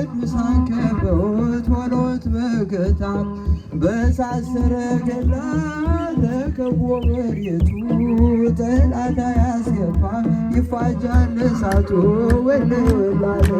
ቅዱሳን ከበውት ሆኖት መከታ በእሳት ሰረገላ ተከቦ መሬቱ ጠላት አያስገባ ይፋጃል እሳቱ ወለ ወላለ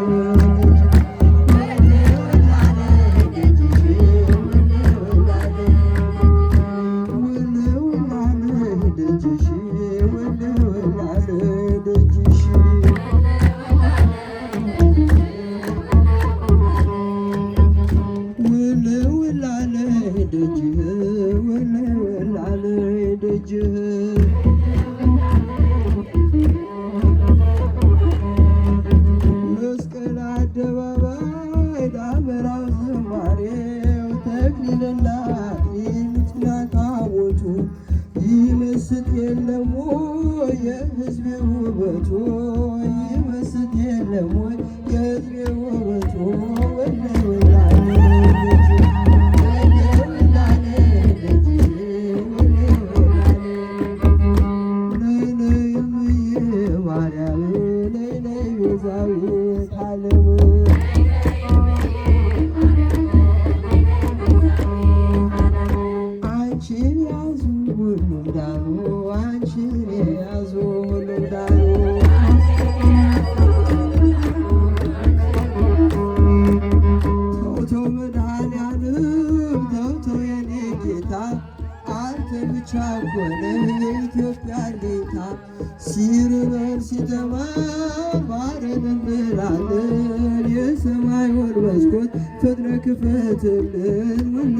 መስቀል አደባባይ ዳመራው ዝማሬው ተክሊልና አክሊል ታቦቱ ይመስጥ የለም ወይ የሕዝቤ ውበቱ ይመስጥ የለም ወይ የሕዝቤ ውበቱ ወለ ወላለ አንቺን ያዙ ሁሉም ዳኑ አንቺን ያዙ ሁሉም ዳኑ ተውተው መድኃኒዓለም ተውተው የኔ ጌታ አንተ ብቻ ሆነ የኢትዮጵያ ጌታ ሲርበን ሲጠማን ማረን እንላለን የሰማዩን መስኮት ፈጥነህ ክፈትልን